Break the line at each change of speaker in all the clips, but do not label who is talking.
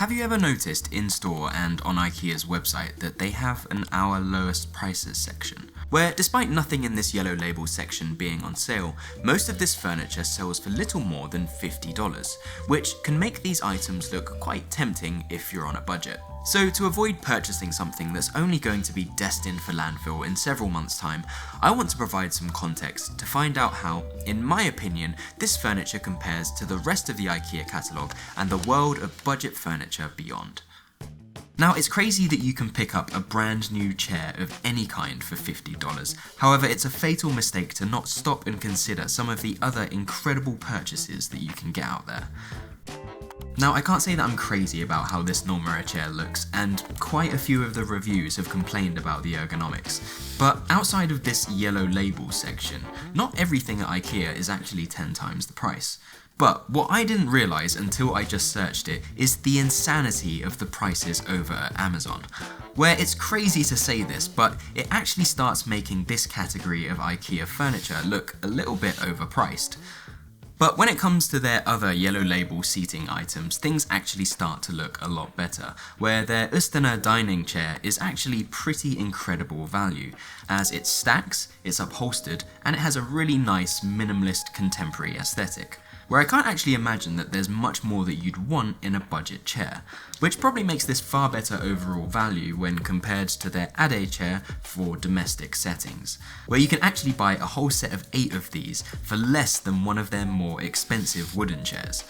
Have you ever noticed in store and on IKEA's website that they have an our lowest prices section? Where despite nothing in this yellow label section being on sale, most of this furniture sells for little more than $50, which can make these items look quite tempting if you're on a budget. So to avoid purchasing something that's only going to be destined for landfill in several months' time, I want to provide some context to find out how, in my opinion, this furniture compares to the rest of the IKEA catalogue and the world of budget furniture beyond. Now, it's crazy that you can pick up a brand new chair of any kind for $50, however it's a fatal mistake to not stop and consider some of the other incredible purchases that you can get out there. Now, I can't say that I'm crazy about how this NOLMYRA chair looks, and quite a few of the reviews have complained about the ergonomics, but outside of this yellow label section, not everything at IKEA is actually 10 times the price. But what I didn't realise until I just searched it is the insanity of the prices over at Amazon. Where it's crazy to say this, but it actually starts making this category of IKEA furniture look a little bit overpriced. But when it comes to their other yellow label seating items, things actually start to look a lot better, where their OESTANOE dining chair is actually pretty incredible value, as it stacks, it's upholstered, and it has a really nice minimalist contemporary aesthetic. Where I can't actually imagine that there's much more that you'd want in a budget chair, which probably makes this far better overall value when compared to their ADDE chair for domestic settings, where you can actually buy a whole set of 8 of these for less than one of their more expensive wooden chairs.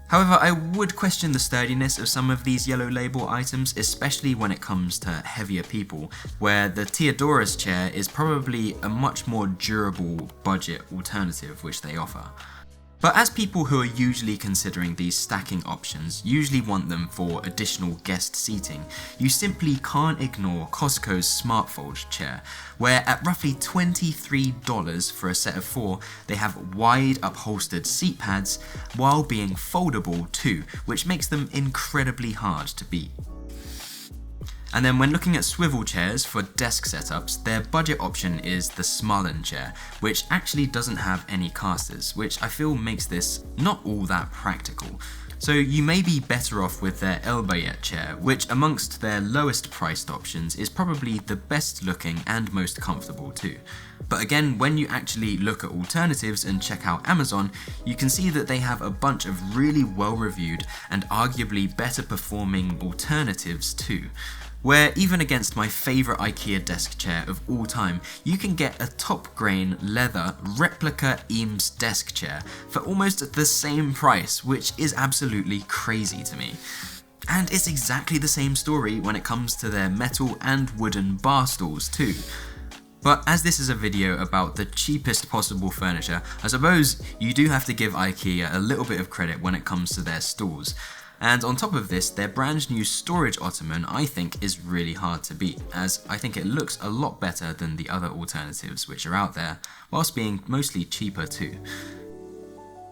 However, I would question the sturdiness of some of these yellow label items, especially when it comes to heavier people, where the TEODORES chair is probably a much more durable budget alternative which they offer. But as people who are usually considering these stacking options usually want them for additional guest seating, you simply can't ignore Costco's SmartFold chair, where at roughly $23 for a set of 4, they have wide upholstered seat pads while being foldable too, which makes them incredibly hard to beat. And then when looking at swivel chairs for desk setups, their budget option is the SMAELLEN chair, which actually doesn't have any casters, which I feel makes this not all that practical. So you may be better off with their ELDBERGET chair, which amongst their lowest priced options is probably the best looking and most comfortable too. But again, when you actually look at alternatives and check out Amazon, you can see that they have a bunch of really well reviewed and arguably better performing alternatives too. Where even against my favourite IKEA desk chair of all time, you can get a top grain leather replica Eames desk chair for almost the same price, which is absolutely crazy to me. And it's exactly the same story when it comes to their metal and wooden bar stools too. But as this is a video about the cheapest possible furniture, I suppose you do have to give IKEA a little bit of credit when it comes to their stools. And on top of this, their brand new storage ottoman I think is really hard to beat, as I think it looks a lot better than the other alternatives which are out there, whilst being mostly cheaper too.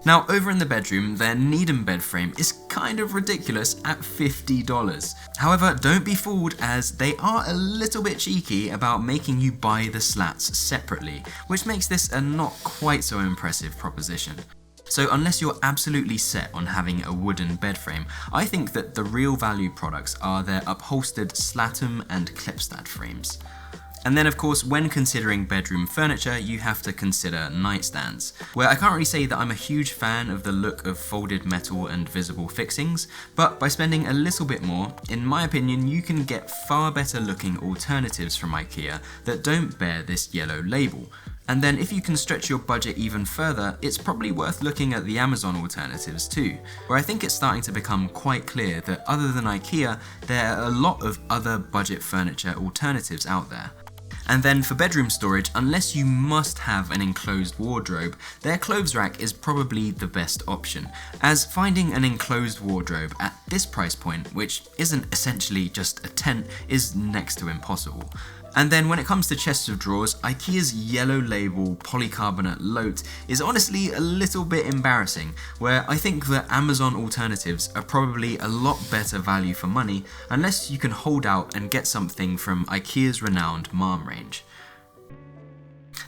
Now over in the bedroom, their NEIDEN bed frame is kind of ridiculous at $50. However, don't be fooled, as they are a little bit cheeky about making you buy the slats separately, which makes this a not quite so impressive proposition. So unless you're absolutely set on having a wooden bed frame, I think that the real value products are their upholstered SLATTUM and Klipstad frames. And then of course, when considering bedroom furniture, you have to consider nightstands, where I can't really say that I'm a huge fan of the look of folded metal and visible fixings, but by spending a little bit more, in my opinion, you can get far better looking alternatives from IKEA that don't bear this yellow label. And then if you can stretch your budget even further, it's probably worth looking at the Amazon alternatives too, where I think it's starting to become quite clear that other than IKEA, there are a lot of other budget furniture alternatives out there. And then for bedroom storage, unless you must have an enclosed wardrobe, their clothes rack is probably the best option, as finding an enclosed wardrobe at this price point, which isn't essentially just a tent, is next to impossible. And then when it comes to chests of drawers, IKEA's yellow label polycarbonate LOTE is honestly a little bit embarrassing, where I think the Amazon alternatives are probably a lot better value for money, unless you can hold out and get something from IKEA's renowned MARM range.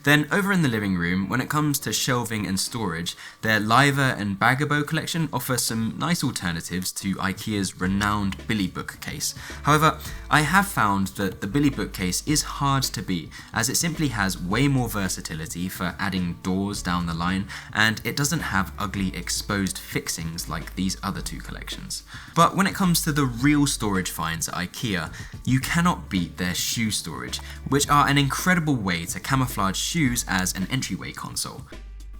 Then over in the living room, when it comes to shelving and storage, their LAIVA and BAGGEBO collection offer some nice alternatives to IKEA's renowned Billy bookcase. However, I have found that the Billy bookcase is hard to beat, as it simply has way more versatility for adding doors down the line, and it doesn't have ugly exposed fixings like these other two collections. But when it comes to the real storage finds at IKEA, you cannot beat their shoe storage, which are an incredible way to camouflage shoes as an entryway console.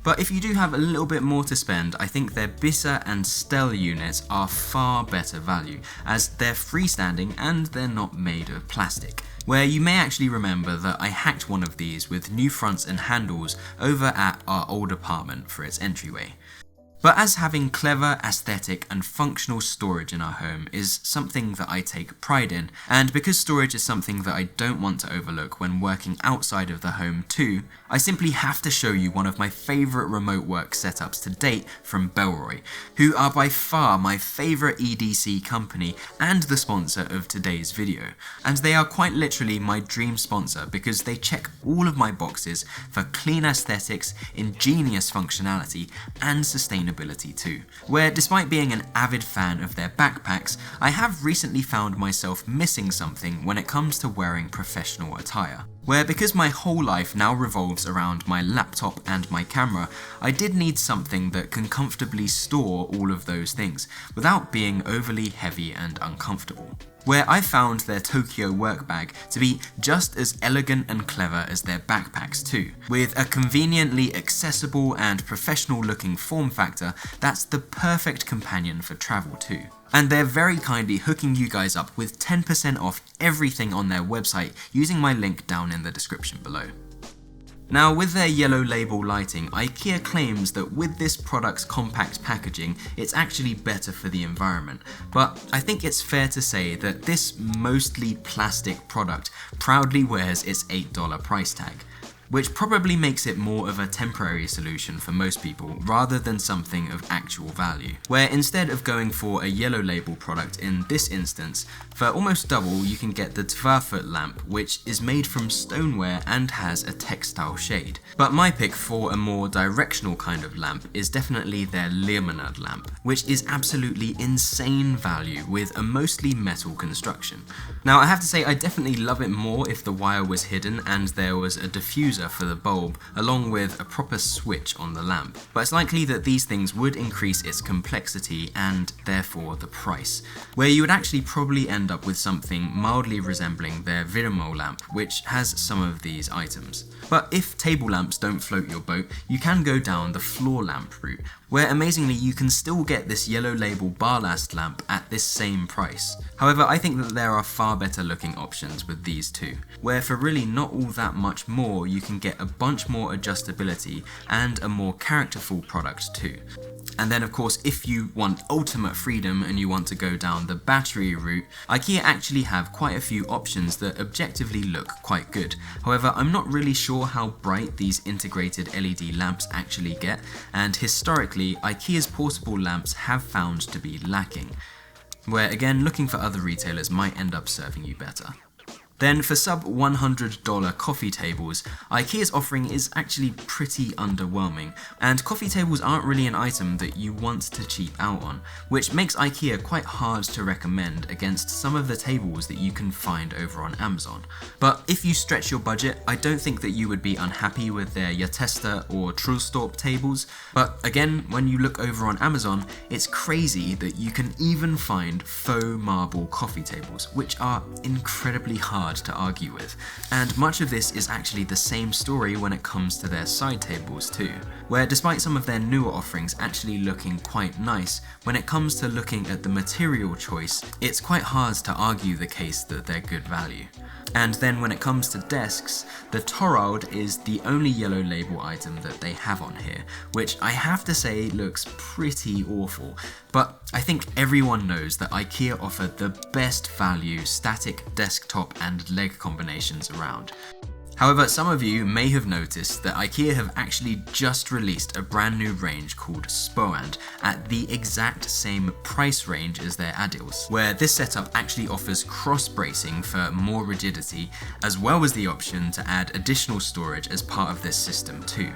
But if you do have a little bit more to spend, I think their Bissa and Stell units are far better value, as they're freestanding and they're not made of plastic. Where you may actually remember that I hacked one of these with new fronts and handles over at our old apartment for its entryway. But as having clever, aesthetic and functional storage in our home is something that I take pride in, and because storage is something that I don't want to overlook when working outside of the home too, I simply have to show you one of my favourite remote work setups to date from Bellroy, who are by far my favourite EDC company and the sponsor of today's video. And they are quite literally my dream sponsor because they check all of my boxes for clean aesthetics, ingenious functionality and sustainability too. Where despite being an avid fan of their backpacks, I have recently found myself missing something when it comes to wearing professional attire. Where because my whole life now revolves around my laptop and my camera, I did need something that can comfortably store all of those things without being overly heavy and uncomfortable. Where I found their Tokyo work bag to be just as elegant and clever as their backpacks too, with a conveniently accessible and professional looking form factor that's the perfect companion for travel too. And they're very kindly hooking you guys up with 10% off everything on their website using my link down in the description below. Now with their yellow label lighting, IKEA claims that with this product's compact packaging, it's actually better for the environment. But I think it's fair to say that this mostly plastic product proudly wears its $8 price tag, which probably makes it more of a temporary solution for most people rather than something of actual value. Where instead of going for a yellow label product in this instance, for almost double you can get the 12-foot lamp, which is made from stoneware and has a textile shade. But my pick for a more directional kind of lamp is definitely their Lemonade lamp, which is absolutely insane value with a mostly metal construction. Now I have to say I definitely love it more if the wire was hidden and there was a diffuser for the bulb along with a proper switch on the lamp, but it's likely that these things would increase its complexity and therefore the price, where you would actually probably end up with something mildly resembling their Virmo lamp, which has some of these items. But if table lamps don't float your boat, you can go down the floor lamp route, where amazingly you can still get this yellow label Ballast lamp at this same price. However, I think that there are far better looking options with these two, where for really not all that much more you can get a bunch more adjustability and a more characterful product too. And then of course if you want ultimate freedom and you want to go down the battery route, IKEA actually have quite a few options that objectively look quite good. However, I'm not really sure how bright these integrated LED lamps actually get, and historically IKEA's portable lamps have found to be lacking, where again looking for other retailers might end up serving you better. Then for sub $100 coffee tables, IKEA's offering is actually pretty underwhelming, and coffee tables aren't really an item that you want to cheap out on, which makes IKEA quite hard to recommend against some of the tables that you can find over on Amazon. But if you stretch your budget, I don't think that you would be unhappy with their Jatesta or Trullstorp tables, but again, when you look over on Amazon, it's crazy that you can even find faux marble coffee tables, which are incredibly hard to argue with. And much of this is actually the same story when it comes to their side tables too, where despite some of their newer offerings actually looking quite nice, when it comes to looking at the material choice, it's quite hard to argue the case that they're good value. And then when it comes to desks, the Torald is the only yellow label item that they have on here, which I have to say looks pretty awful, but I think everyone knows that IKEA offer the best value static desktop and leg combinations around. However, some of you may have noticed that IKEA have actually just released a brand new range called POAENG at the exact same price range as their ADDEs, where this setup actually offers cross bracing for more rigidity, as well as the option to add additional storage as part of this system too.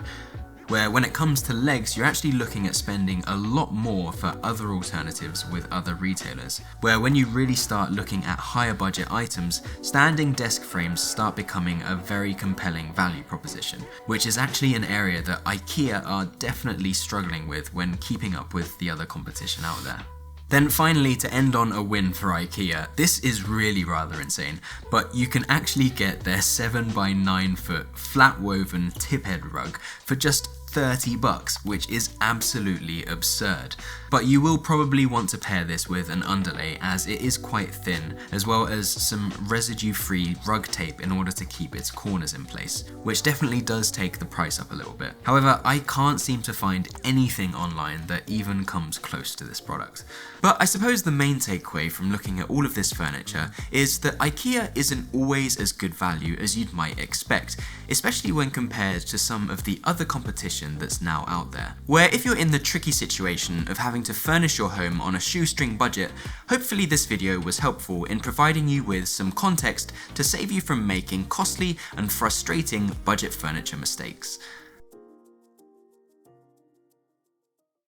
Where when it comes to legs, you're actually looking at spending a lot more for other alternatives with other retailers. Where when you really start looking at higher budget items, standing desk frames start becoming a very compelling value proposition, which is actually an area that IKEA are definitely struggling with when keeping up with the other competition out there. Then finally, to end on a win for IKEA, this is really rather insane, but you can actually get their 7 by 9 foot flat woven tip head rug for just $30, which is absolutely absurd. But you will probably want to pair this with an underlay as it is quite thin, as well as some residue-free rug tape in order to keep its corners in place, which definitely does take the price up a little bit. However, I can't seem to find anything online that even comes close to this product. But I suppose the main takeaway from looking at all of this furniture is that IKEA isn't always as good value as you'd might expect, especially when compared to some of the other competition that's now out there. Where if you're in the tricky situation of having to furnish your home on a shoestring budget, hopefully this video was helpful in providing you with some context to save you from making costly and frustrating budget furniture mistakes.